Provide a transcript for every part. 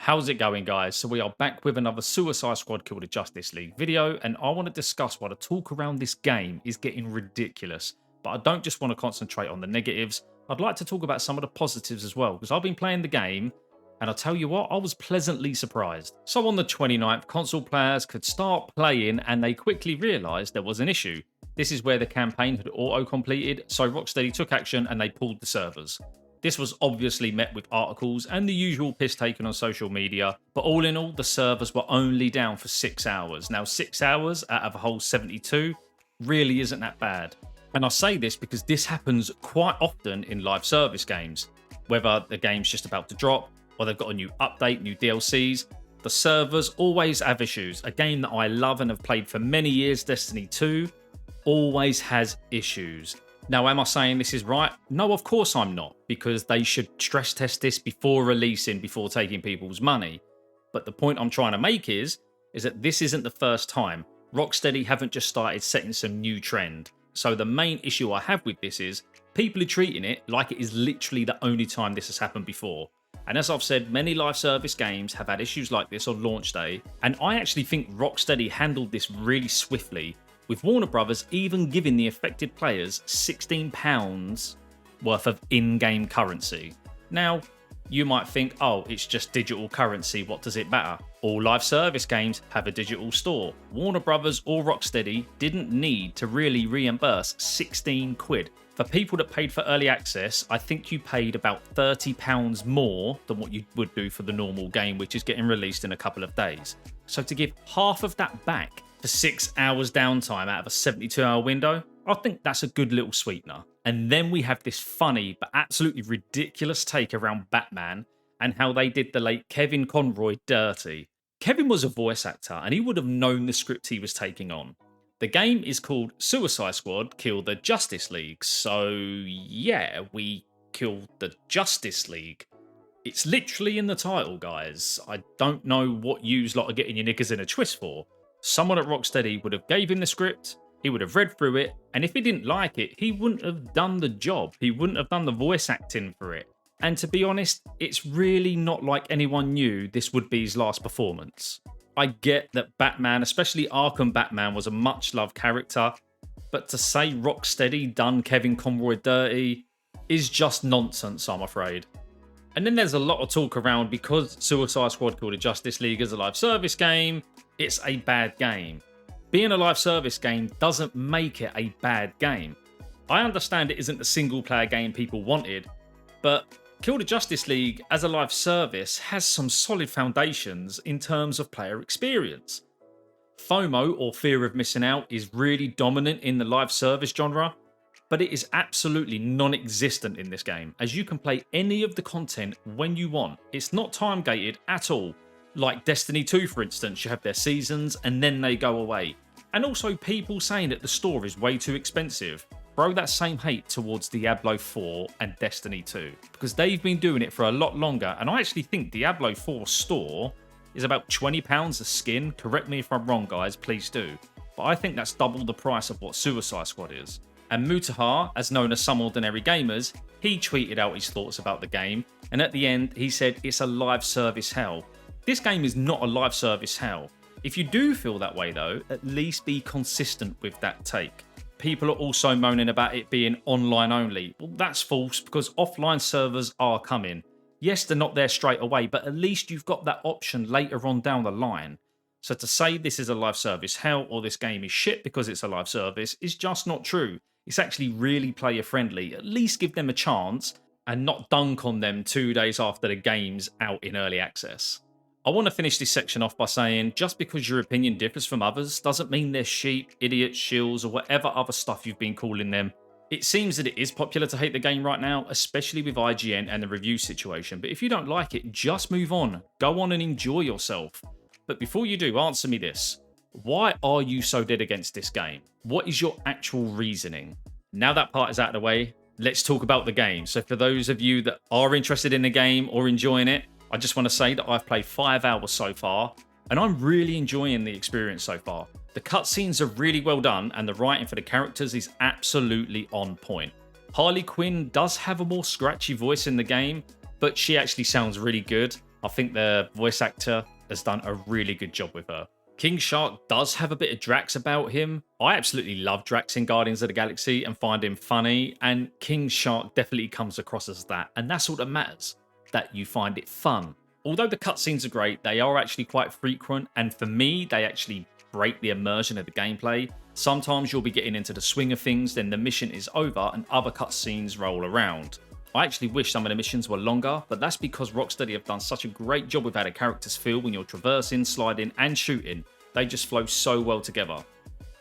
How's it going, guys? So we are back with another Suicide Squad Kill the Justice League video, and I want to discuss why the talk around this game is getting ridiculous. But I don't just want to concentrate on the negatives. I'd like to talk about some of the positives as well, because I've been playing the game, and I'll tell you what, I was pleasantly surprised. So on the 29th, console players could start playing, and they quickly realised there was an issue. This is where the campaign had auto-completed, so Rocksteady took action and they pulled the servers. This was obviously met with articles and the usual piss taken on social media, but all in all, the servers were only down for 6 hours. Now, 6 hours out of a whole 72 really isn't that bad. And I say this because this happens quite often in live service games. Whether the game's just about to drop, or they've got a new update, new DLCs, the servers always have issues. A game that I love and have played for many years, Destiny 2, always has issues. Now, am I saying this is right? No, of course I'm not, because they should stress test this before releasing, before taking people's money. But the point I'm trying to make is that this isn't the first time. Rocksteady haven't just started setting some new trend. So the main issue I have with this is people are treating it like it is literally the only time this has happened before. And as I've said, many live service games have had issues like this on launch day, and I actually think Rocksteady handled this really swiftly, with Warner Brothers even giving the affected players £16 worth of in-game currency. Now, you might think, oh, it's just digital currency, what does it matter? All live service games have a digital store. Warner Brothers or Rocksteady didn't need to really reimburse 16 quid. For people that paid for early access, I think you paid about £30 more than what you would do for the normal game, which is getting released in a couple of days. So to give half of that back for 6 hours downtime out of a 72-hour window, I think that's a good little sweetener. And then we have this funny but absolutely ridiculous take around Batman and how they did the late Kevin Conroy dirty. Kevin was a voice actor and he would have known the script he was taking on. The game is called Suicide Squad Kill the Justice League, so yeah, we kill the Justice League. It's literally in the title, guys. I don't know what yous lot are getting your knickers in a twist for. Someone at Rocksteady would have gave him the script, he would have read through it, and if he didn't like it, he wouldn't have done the job. He wouldn't have done the voice acting for it. And to be honest, it's really not like anyone knew this would be his last performance. I get that Batman, especially Arkham Batman, was a much-loved character, but to say Rocksteady done Kevin Conroy dirty is just nonsense, I'm afraid. And then there's a lot of talk around because Suicide Squad Kill the Justice League is a live service game, it's a bad game. Being a live service game doesn't make it a bad game. I understand it isn't the single player game people wanted, but Kill the Justice League as a live service has some solid foundations in terms of player experience. FOMO, or fear of missing out, is really dominant in the live service genre, but it is absolutely non-existent in this game, as you can play any of the content when you want. It's not time gated at all. Like Destiny 2, for instance, you have their seasons and then they go away. And also people saying that the store is way too expensive. Throw that same hate towards Diablo 4 and Destiny 2, because they've been doing it for a lot longer, and I actually think Diablo 4 store is about £20 a skin. Correct me if I'm wrong, guys, please do. But I think that's double the price of what Suicide Squad is. And Mutahar, as known as Some Ordinary Gamers, he tweeted out his thoughts about the game, and at the end he said it's a live service hell. This game is not a live service hell. If you do feel that way though, at least be consistent with that take. People are also moaning about it being online only. Well, that's false, because offline servers are coming. Yes, they're not there straight away, but at least you've got that option later on down the line. So to say this is a live service hell or this game is shit because it's a live service is just not true. It's actually really player friendly. At least give them a chance and not dunk on them 2 days after the game's out in early access. I want to finish this section off by saying just because your opinion differs from others doesn't mean they're sheep, idiots, shills, or whatever other stuff you've been calling them. It seems that it is popular to hate the game right now, especially with IGN and the review situation, but if you don't like it, just move on. Go on and enjoy yourself. But before you do, answer me this. Why are you so dead against this game? What is your actual reasoning? Now that part is out of the way, let's talk about the game. So for those of you that are interested in the game or enjoying it, I just want to say that I've played 5 hours so far, and I'm really enjoying the experience so far. The cutscenes are really well done, and the writing for the characters is absolutely on point. Harley Quinn does have a more scratchy voice in the game, but she actually sounds really good. I think the voice actor has done a really good job with her. King Shark does have a bit of Drax about him. I absolutely love Drax in Guardians of the Galaxy and find him funny, and King Shark definitely comes across as that, and that's all that matters, that you find it fun. Although the cutscenes are great, they are actually quite frequent, and for me, they actually break the immersion of the gameplay. Sometimes you'll be getting into the swing of things, then the mission is over and other cutscenes roll around. I actually wish some of the missions were longer, but that's because Rocksteady have done such a great job with how the characters feel when you're traversing, sliding, and shooting. They just flow so well together.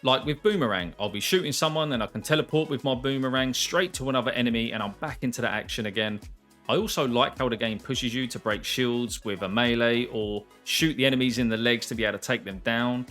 Like with Boomerang, I'll be shooting someone and I can teleport with my Boomerang straight to another enemy and I'm back into the action again. I also like how the game pushes you to break shields with a melee or shoot the enemies in the legs to be able to take them down.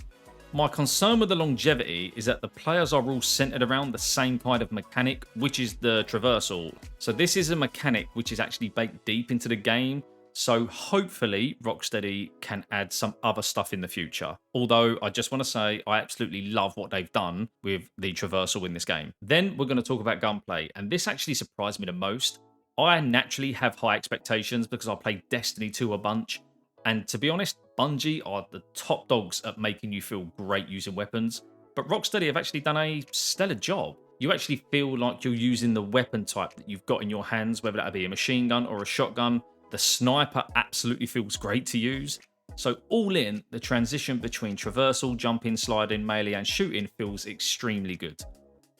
My concern with the longevity is that the players are all centered around the same kind of mechanic, which is the traversal. So this is a mechanic which is actually baked deep into the game. So hopefully Rocksteady can add some other stuff in the future. Although I just want to say I absolutely love what they've done with the traversal in this game. Then we're going to talk about gunplay, and this actually surprised me the most. I naturally have high expectations because I played Destiny 2 a bunch. And to be honest, Bungie are the top dogs at making you feel great using weapons. But Rocksteady have actually done a stellar job. You actually feel like you're using the weapon type that you've got in your hands, whether that be a machine gun or a shotgun. The sniper absolutely feels great to use. So all in, the transition between traversal, jumping, sliding, melee and shooting feels extremely good.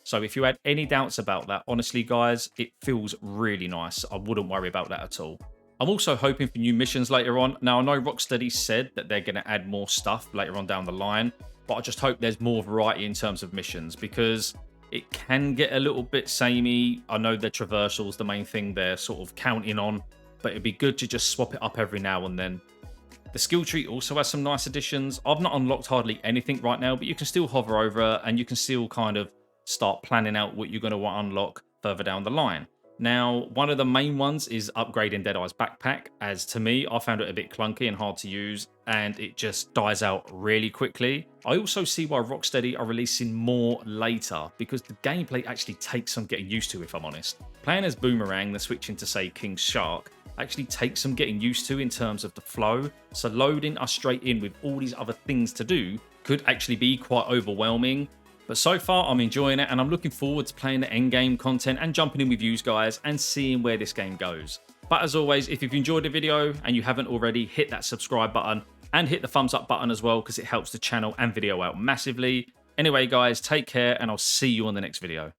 So if you had any doubts about that, honestly guys, it feels really nice. I wouldn't worry about that at all. I'm also hoping for new missions later on. Now, I know Rocksteady said that they're going to add more stuff later on down the line, but I just hope there's more variety in terms of missions because it can get a little bit samey. I know the traversal is the main thing they're sort of counting on, but it'd be good to just swap it up every now and then. The skill tree also has some nice additions. I've not unlocked hardly anything right now, but you can still hover over and you can still kind of start planning out what you're going to want to unlock further down the line. Now, one of the main ones is upgrading Deadeye's backpack, as to me, I found it a bit clunky and hard to use, and it just dies out really quickly. I also see why Rocksteady are releasing more later, because the gameplay actually takes some getting used to, if I'm honest. Playing as Boomerang, then switching to, say, King Shark, actually takes some getting used to in terms of the flow, so loading us straight in with all these other things to do could actually be quite overwhelming. But so far, I'm enjoying it, and I'm looking forward to playing the endgame content and jumping in with you guys and seeing where this game goes. But as always, if you've enjoyed the video and you haven't already, hit that subscribe button and hit the thumbs up button as well, because it helps the channel and video out massively. Anyway, guys, take care, and I'll see you on the next video.